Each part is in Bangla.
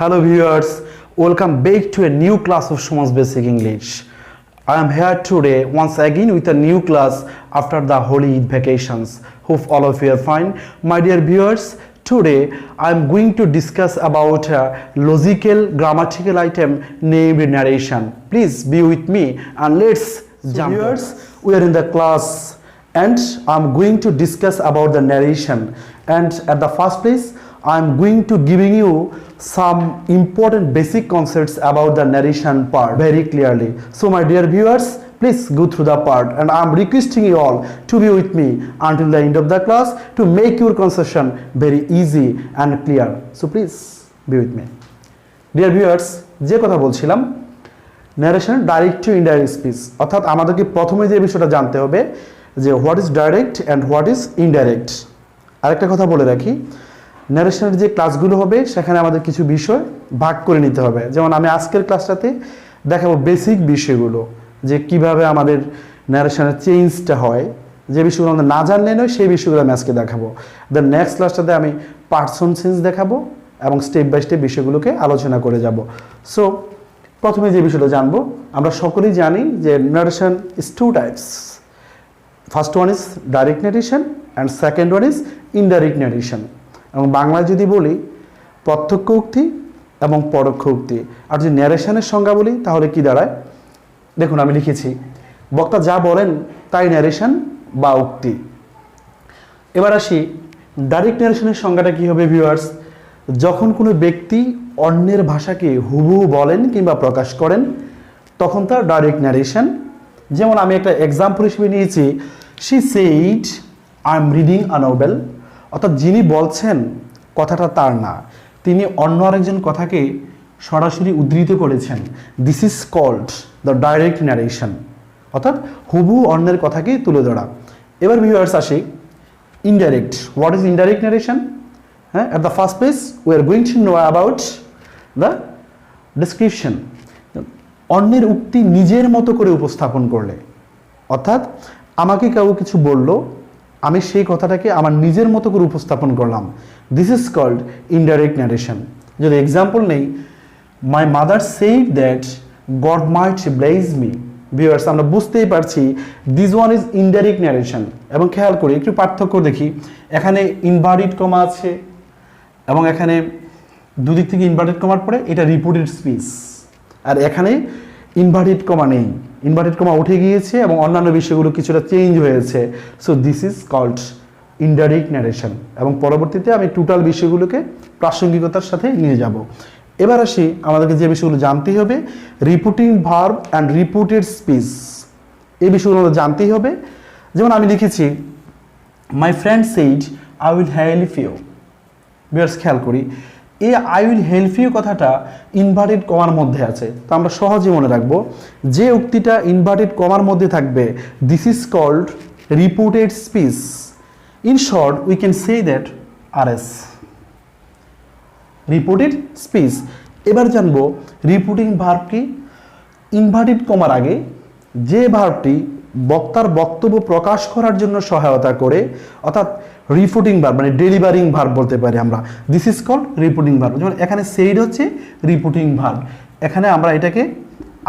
Hello viewers, welcome back to a new class of Shuma's Basic English. I am here today once again with a new class after the holy vacations. Hope all of you are fine. My dear viewers, today I am going to discuss about a logical grammatical item named narration. Please be with me and let's jump. Viewers, we are in the class and I am going to discuss about the narration, and at the first place I am going to giving you some important basic concepts about the narration part very clearly. So my dear viewers, please go through the part, and I am requesting you all to be with me until the end of the class to make your conception very easy and clear. So please be with me. Dear viewers, যে কথা বলছিলাম narration direct to indirect speech, অর্থাৎ আমাদেরকে প্রথমে যে বিষয়টা জানতে হবে যে what is direct and what is indirect. আরেকটা কথা বলে রাখি, ন্যারেশনের যে ক্লাসগুলো হবে সেখানে আমাদের কিছু বিষয় ভাগ করে নিতে হবে। যেমন আমি আজকের ক্লাসটাতে দেখাবো বেসিক বিষয়গুলো, যে কিভাবে আমাদের ন্যারেশনের চেঞ্জটা হয়, যে বিষয়গুলো আমরা না জানলে নয় সেই বিষয়গুলো আমি আজকে দেখাবো। দেন নেক্সট ক্লাসটাতে আমি পার্সন চেঞ্জ দেখাবো এবং স্টেপ বাই স্টেপ বিষয়গুলোকে আলোচনা করে যাব। সো প্রথমে যে বিষয়টা জানবো, আমরা সকলেই জানি যে narration is two types. First one is direct narration and second one is indirect narration. এবং বাংলায় যদি বলি প্রত্যক্ষ উক্তি এবং পরোক্ষ উক্তি। আর যদি ন্যারেশনের সংজ্ঞা বলি তাহলে কি দাঁড়ায়, দেখুন আমি লিখেছি, বক্তা যা বলেন তাই ন্যারেশন বা উক্তি। এবার আসি ডাইরেক্ট ন্যারেশনের সংজ্ঞাটা কী হবে ভিউয়ার্স, যখন কোনো ব্যক্তি অন্যের ভাষাকে হুবহু বলেন কিংবা প্রকাশ করেন তখন তার ডাইরেক্ট ন্যারেশন। যেমন আমি একটা এক্সাম্পল হিসেবে নিয়েছি, she said I am reading a Nobel, অর্থাৎ যিনি বলছেন কথাটা তার না, তিনি অন্য আরেকজন কথাকে সরাসরি উদ্ধৃত করেছেন। This is called the direct narration, অর্থাৎ হুবহু অন্যের কথাকে তুলে ধরা। এবার ভিউয়ার্স আসি indirect. What is indirect narration? হ্যাঁ, at the first place we are going to know about the description. অন্যের উক্তি নিজের মতো করে উপস্থাপন করলে, অর্থাৎ আমাকে কেউ কিছু বললো, আমি সেই কথাটাকে আমার নিজের মতো করে উপস্থাপন করলাম। This is called indirect narration. যদি এক্সাম্পল নেই, my mother said that God might bless me. Viewers, আমরা বুঝতেই পারছি this one is indirect narration. এবং খেয়াল করি একটু পার্থক্য দেখি, এখানে ইনভার্টেড কমা আছে এবং এখানে দুদিক থেকে ইনভার্টেড কমার পরে এটা রিপোর্টেড স্পিচ, আর এখানে ইনভার্টেড কমা নেই, ইনভার্টেড কমা উঠে গিয়েছে এবং অন্যান্য বিষয়গুলো কিছুটা চেঞ্জ হয়েছে। So this is called indirect narration. এবং পরবর্তীতে আমি টোটাল বিষয়গুলোকে প্রাসঙ্গিকতার সাথে নিয়ে যাব। এবার আসি, আমাদেরকে যে বিষয়গুলো জানতেই হবে, reporting verb and reported speech, এই বিষয়গুলো আমাদের জানতেই হবে। যেমন আমি লিখেছি, my friend said I will help you. Viewers খেয়াল করি, এই আই উইল হেল্প ইউ কথাটা ইনভার্টেড কমার মধ্যে আছে। তো আমরা সহজে মনে রাখবো, যে উক্তিটা ইনভার্টেড কমার মধ্যে থাকবে this is called reported speech. In short we can say that RS, reported speech. এবার জানবো রিপোর্টিং ভার্ব কি। ইনভার্টেড কমার আগে যে ভার্বটি বক্তার বক্তব্য প্রকাশ করার জন্য সহায়তা করে, অর্থাৎ রিপোর্টিং ভার্ব মানে ডেলিভারিং ভার্ব বলতে পারি আমরা, this is called reporting verb. যেমন এখানে সেইড হচ্ছে রিপোর্টিং ভার্ব, এখানে আমরা এটাকে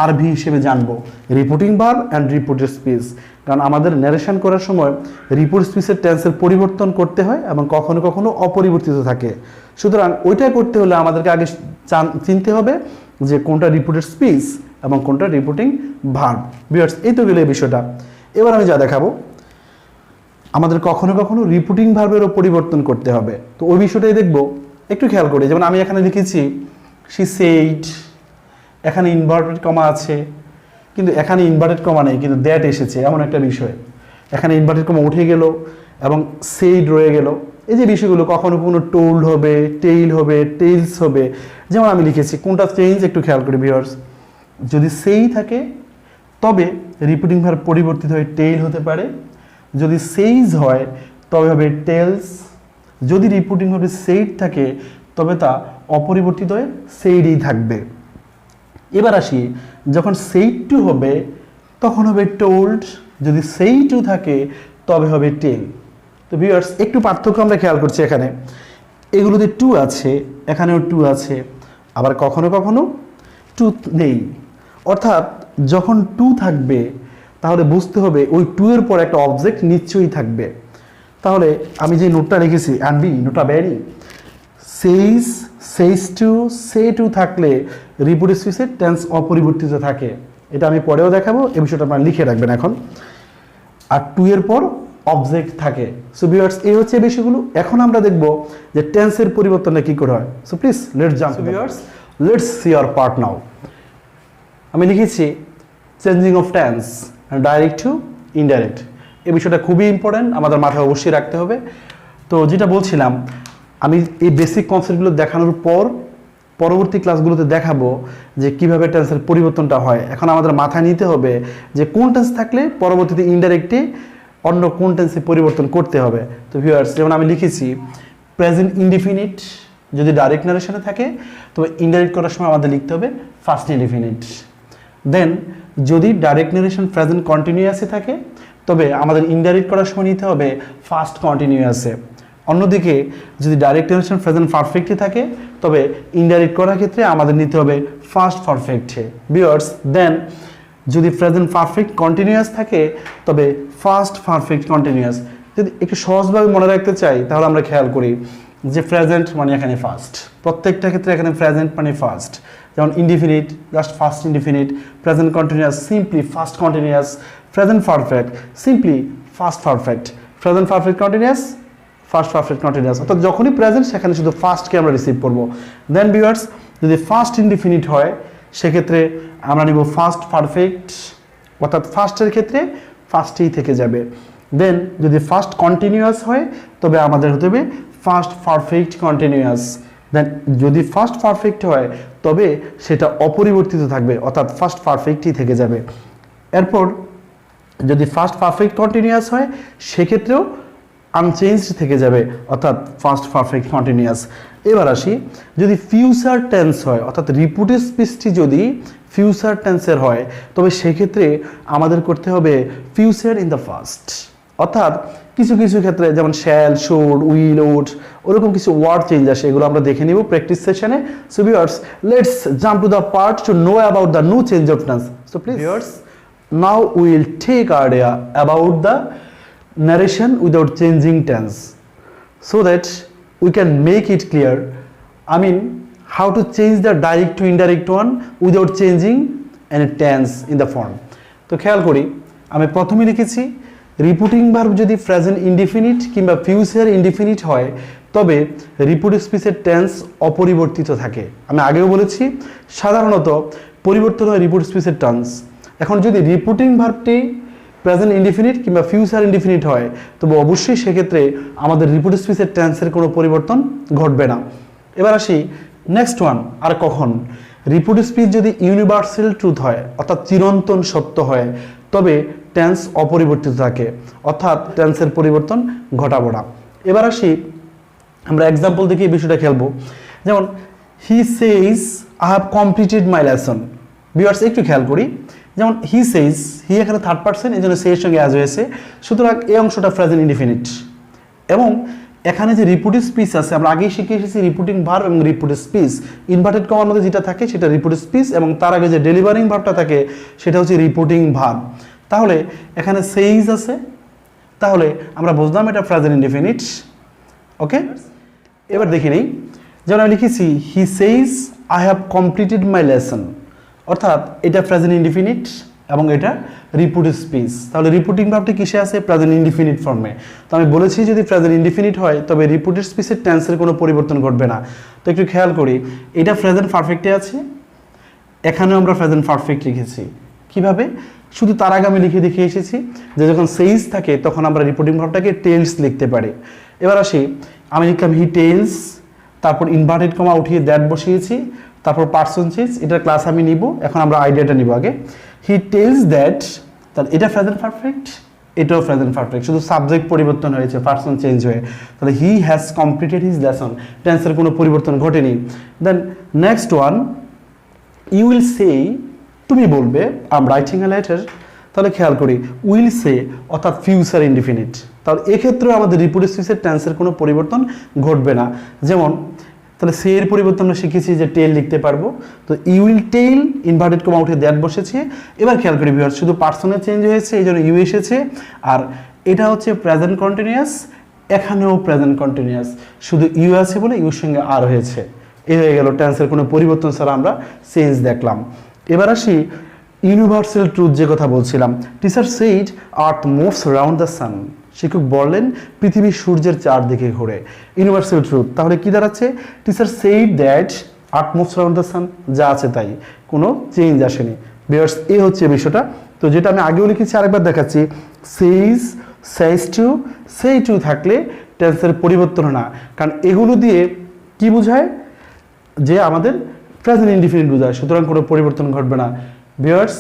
আরভি হিসেবে জানবো, reporting verb and reported speech. কারণ আমাদের ন্যারেশন করার সময় রিপোর্ট স্পিচের টেন্সের পরিবর্তন করতে হয় এবং কখনো কখনো অপরিবর্তিত থাকে। সুতরাং ওইটা করতে হলে আমাদেরকে আগে চিনতে হবে যে কোনটা রিপোর্টেড স্পিচ এবং কোনটা রিপোর্টিং ভার্ব। ভিউয়ার্স, এই তো গেল এই বিষয়টা। এবার আমি যা দেখাবো, আমাদের কখনো কখনো রিপোর্টিং ভার্বেরও পরিবর্তন করতে হবে। তো ওই বিষয়টাই দেখবো, একটু খেয়াল করি। যেমন আমি এখানে লিখেছি শি সেইড, এখানে ইনভার্টেড কমা আছে কিন্তু এখানে ইনভার্টেড কমা নেই, কিন্তু দ্যাট এসেছে, এমন একটা বিষয়। এখানে ইনভার্টেড কমা উঠে গেল এবং সেইড রয়ে গেল। এই যে বিষয়গুলো কখনো কখনো টোল্ড হবে, টেইল হবে, টেইলস হবে। যেমন আমি লিখেছি, কোনটা চেঞ্জ একটু খেয়াল করি ভিউয়ার্স, যদি সেই থাকে তবে রিপোর্টিং ভার্ব পরিবর্তিত হয়ে টেইল হতে পারে, যদি সেইজ হয় তবে হবে টেলস, যদি রিপোর্টিং ভার্বে সেইড থাকে তবে তা অপরিবর্তিত হয়ে সেইডই থাকবে। এবার আসি, যখন সেইড টু হবে তখন হবে টোল্ড, যদি সেই টু থাকে তবে হবে টেল। তো ভিউয়ার্স, একটু পার্থক্য আমরা খেয়াল করছি, এখানে এগুলোতে টু আছে, এখানেও টু আছে, আবার কখনো কখনো টু নেই। অর্থাৎ যখন টু থাকবে তাহলে বুঝতে হবে ওই টু এর পর একটা অবজেক্ট নিশ্চয়ই থাকবে। তাহলে আমি যে নোটটা লিখেছি অ্যান্ড বি নোটটা বেরি সেইস, সেইস টু, সে টু থাকলে রিপোর্ট স্পিচের টেন্স অপরিবর্তিত থাকে। এটা আমি পরেও দেখাবো, এই বিষয়টা আপনারা লিখে রাখবেন এখন। আর টু এর পর অবজেক্ট থাকে। সো ভিউয়ার্স, এই হচ্ছে বিষয়গুলো। এখন আমরা দেখব যে টেন্সের পরিবর্তনটা কি করে হয়। So please let's jump viewers, let's see our part now. আমি লিখেছি changing of tense direct to indirect. এই বিষয়টা খুবই ইম্পর্ট্যান্ট, আমাদের মাথায় অবশ্যই রাখতে হবে। তো যেটা বলছিলাম, আমি এই বেসিক কনসেপ্টগুলো দেখানোর পর পরবর্তী ক্লাসগুলোতে দেখাবো যে কিভাবে টেন্সের পরিবর্তনটা হয়। এখন আমাদের মাথায় নিতে হবে যে কোন টেন্স থাকলে পরবর্তীতে ইনডাইরেক্টে অন্য কোন টেন্সে পরিবর্তন করতে হবে। তো ভিউয়ার্স, যেমন আমি লিখেছি প্রেজেন্ট ইনডিফিনিট যদি ডাইরেক্ট নারেশনে থাকে তবে ইনডাইরেক্ট করার সময় আমাদের লিখতে হবে ফার্স্ট ইনডিফিনিট। দেন যদি ডাইরেক্ট নারেশন প্রেজেন্ট কন্টিনিউয়াসে থাকে তবে আমাদের ইনডাইরেক্ট করার সময় নিতে হবে ফার্স্ট কন্টিনিউয়াসে। অন্যদিকে যদি ডাইরেক্ট নারেশন প্রেজেন্ট পারফেক্টে থাকে তবে ইনডাইরেক্ট করার ক্ষেত্রে আমাদের নিতে হবে ফার্স্ট পারফেক্টে। ভিউয়ার্স, দেন যদি প্রেজেন্ট পারফেক্ট কন্টিনিউয়াস থাকে তবে ফার্স্ট পারফেক্ট কন্টিনিউয়াস। যদি একটু সহজভাবে মনে রাখতে চাই তাহলে আমরা খেয়াল করি যে প্রেজেন্ট মানে এখানে ফার্স্ট, প্রত্যেকটা ক্ষেত্রে এখানে প্রেজেন্ট মানে ফার্স্ট। যেমন indefinite just first indefinite, present continuous simply first continuous, present perfect simply first perfect, present perfect continuous first perfect continuous. অর্থাৎ যখনই প্রেজেন্ট সেখানে শুধু ফার্স্টকে আমরা রিসিভ করবো। দেন ভিউয়ার্স, যদি ফার্স্ট ইনডিফিনিট হয় সেক্ষেত্রে আমরা নিব ফার্স্ট পারফেক্ট, অর্থাৎ ফার্স্টের ক্ষেত্রে ফার্স্টেই থেকে যাবে। দেন যদি ফার্স্ট কন্টিনিউয়াস হয় তবে আমাদের হতে হবে ফার্স্ট পারফেক্ট কন্টিনিউয়াস। দেন যদি ফার্স্ট পারফেক্ট হয় তবে সেটা অপরিবর্তিত থাকবে, অর্থাৎ ফার্স্ট পারফেক্টই থেকে যাবে। এরপর যদি ফার্স্ট পারফেক্ট কন্টিনিউয়াস হয় সেক্ষেত্রেও আনচেঞ্জড থেকে যাবে, অর্থাৎ ফার্স্ট পারফেক্ট কন্টিনিউয়াস। এবার আসি, যদি ফিউচার টেন্স হয় অর্থাৎ রিপিটেড স্পিচটি যদি ফিউচার টেন্সের হয় তবে সেক্ষেত্রে আমাদের করতে হবে ফিউচার ইন দ্য ফার্স্ট। অর্থাৎ কিছু কিছু ক্ষেত্রে যেমন শ্যাল, শুড, উইল, উড ওরকম কিছু ওয়ার্ড চেঞ্জ আসে, এগুলো আমরা দেখে নিব প্র্যাকটিস সেশনে। So viewers, let's jump to the part to know about the new change of tense. So please viewers, now we will take idea about the narration without changing tense so that we can make it clear, I mean how to change the direct to indirect one without changing any tense in the form. তো খেয়াল করি, আমি প্রথমে লিখেছি রিপিটিং ভার্ব যদি প্রেজেন্ট ইনডিফিনিট কিংবা ফিউচার ইনডিফিনিট হয় তবে রিপিটেড স্পিচের টেন্স অপরিবর্তিত থাকে। আমি আগেও বলেছি সাধারণত পরিবর্তন হয় রিপিটেড স্পিচের টেন্স। এখন যদি রিপিটিং ভার্বটি প্রেজেন্ট ইনডিফিনিট কিংবা ফিউচার ইনডিফিনিট হয় তবে অবশ্যই সেক্ষেত্রে আমাদের রিপিটেড স্পিচের টেন্সের কোনো পরিবর্তন ঘটবে না। এবার আসি নেক্সট ওয়ান, আর কখন রিপিটেড স্পিচ যদি ইউনিভার্সাল ট্রুথ হয় অর্থাৎ চিরন্তন সত্য হয় তবে টেন্স অপরিবর্তিত থাকে, অর্থাৎ টেন্সের পরিবর্তন ঘটাবো না। এবার আসি, আমরা এক্সাম্পল দেখে এই বিষয়টা খেলবো। যেমন he says I have completed my lesson. Viewers, একটু খেয়াল করি, যেমন হি সেইজ, হি এখানে থার্ড পারসন, এই জন্য সে এর সঙ্গে অ্যাজ হয়েছে, সুতরাং এই অংশটা প্রেজেন্ট ইনডিফিনিট। এবং এখানে যে রিপিটেড স্পিচ আছে আমরা আগেই শিখে এসেছি রিপিটিং ভার্ব এবং রিপিটেড স্পিচ, ইনভার্টেড কমার মধ্যে যেটা থাকে সেটা রিপিটেড স্পিচ এবং তার আগে যে ডেলিভারিং ভার্বটা থাকে সেটা হচ্ছে রিপিটিং ভার্ব। তাহলে এখানে সেইজ আছে, তাহলে আমরা বুঝলাম এটা প্রেজেন্ট ইনডিফিনিট। ওকে, এবার দেখে নিই, যেমন আমি লিখেছি he says I have completed my lesson, অর্থাৎ এটা প্রেজেন্ট ইনডিফিনিট এবং এটা রিপিটেড স্পিচ। তাহলে রিপিটিং ভার্বটি কিসে আছে? প্রেজেন্ট ইনডিফিনিট ফর্মে। তো আমি বলেছি যদি প্রেজেন্ট ইনডিফিনিট হয় তবে রিপিটেড স্পিচের টেন্সের কোনো পরিবর্তন ঘটবে না। তো একটু খেয়াল করি, এটা প্রেজেন্ট পারফেক্টে আছে, এখানেও আমরা প্রেজেন্ট পারফেক্ট লিখেছি। কিভাবে? শুধু তার আগে আমি লিখে দেখে এসেছি যে যখন সেইজ থাকে তখন আমরা রিপিটিং ভার্বটাকে টেলস লিখতে পারি। এবার আসি, আমি লিখলাম হি টেলস, তারপর ইনভার্টেড কমা উঠিয়ে দ্যাট বসিয়েছি, তারপর পার্সন চেঞ্জ, এটার ক্লাস আমি নিব। এখন আমরা আইডিয়াটা নিব আগে। হি টেলস দ্যাট, তাহলে এটা প্রেজেন্ট পারফেক্ট, এটাও প্রেজেন্ট পারফেক্ট, শুধু সাবজেক্ট পরিবর্তন হয়েছে পার্সন চেঞ্জ হয়ে। তাহলে he has completed his lesson, টেন্সের কোনো পরিবর্তন ঘটেনি। Then next one, you will say, তুমি বলবে I am writing a letter. তাহলে খেয়াল করি উইল সে অর্থাৎ ফিউচার ইনডিফিনিট, তাহলে এক্ষেত্রেও আমাদের রিপিটেড স্পিচের টেন্সের কোনো পরিবর্তন ঘটবে না। যেমন তাহলে সে এর পরিবর্তে আমরা শিখেছি যে টেল লিখতে পারবো। তো you will tell inverted comma উঠে দ্যাট বসেছে। এবার খেয়াল করি ভিউয়ার্স, শুধু পার্সনের চেঞ্জ হয়েছে, এই জন্য ইউ এসেছে। আর এটা হচ্ছে প্রেজেন্ট কন্টিনিউয়াস, এখানেও প্রেজেন্ট কন্টিনিউয়াস, শুধু ইউ আছে বলে ইউর সঙ্গে আর হয়েছে। এই হয়ে গেল টেন্সের কোনো পরিবর্তন ছাড়া আমরা চেঞ্জ দেখলাম। এবার আসি ইউনিভার্সাল ট্রুথ, যে কথা বলছিলাম। Teacher said earth moves around the sun. শিক্ষক বললেন পৃথিবী সূর্যের চারদিকে ঘোরে। ইউনিভার্সাল ট্রুথ তাহলে কি দাঁড়াচ্ছে? Teacher said that earth moves around the sun, যা আছে তাই, কোনো চেঞ্জ আসেনি। ভিউয়ার্স, এই হচ্ছে বিষয়টা। তো যেটা আমি আগেও লিখেছি আরেকবার দেখাচ্ছি, সেইজ, সেইজ টু, সেই টু থাকলে টেন্সের পরিবর্তন না, কারণ এগুলো দিয়ে কি বোঝায়? যে আমাদের প্রেজেন্ট ইনডিফিনিট বোঝায়, সুতরাং কোনো পরিবর্তন ঘটবে না। ভিউয়ার্স,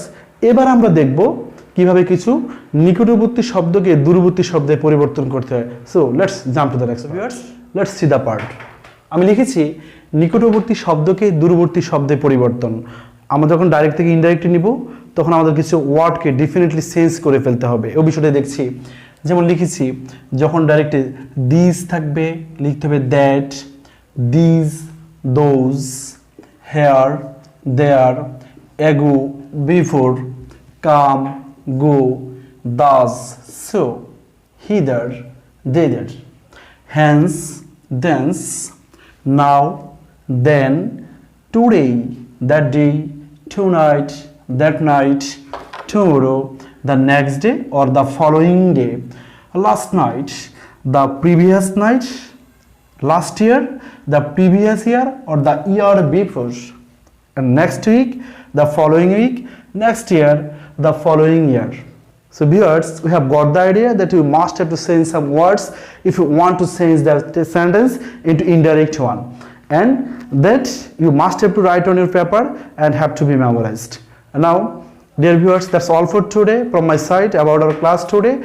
এবার আমরা দেখব কিভাবে কিছু নিকটবর্তী শব্দকে দূরবর্তী শব্দে পরিবর্তন করতে হয়। So let's jump to the next viewers, let's C the part. আমি লিখেছি নিকটবর্তী শব্দকে দূরবর্তী শব্দে পরিবর্তন। আমরা যখন ডাইরেক্ট থেকে ইনডাইরেক্টে নিব তখন আমাদের কিছু ওয়ার্ডকে ডেফিনেটলি চেঞ্জ করে ফেলতে হবে। ওই বিষয়টা দেখছি। যেমন লিখেছি যখন ডাইরেক্টে দিস থাকবে লিখতে হবে that, this, those, here, there, ago, before, come, go, thus, so, hither, thither, hence, thence, now, then, today, that day, tonight, that night, tomorrow, the next day or the following day, last night, the previous night, last year, the previous year or the year before, and next week, the following week, next year, the following year. So viewers, we have got the idea that you must have to change some words if you want to change the sentence into indirect one, and that you must have to write on your paper and have to be memorized. And now, dear viewers, that's all for today from my side about our class today,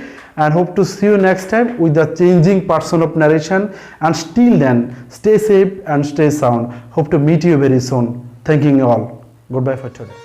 and hope to see you next time with the changing person of narration. And till then, stay safe and stay sound. Hope to meet you very soon. Thanking you all. Goodbye for today.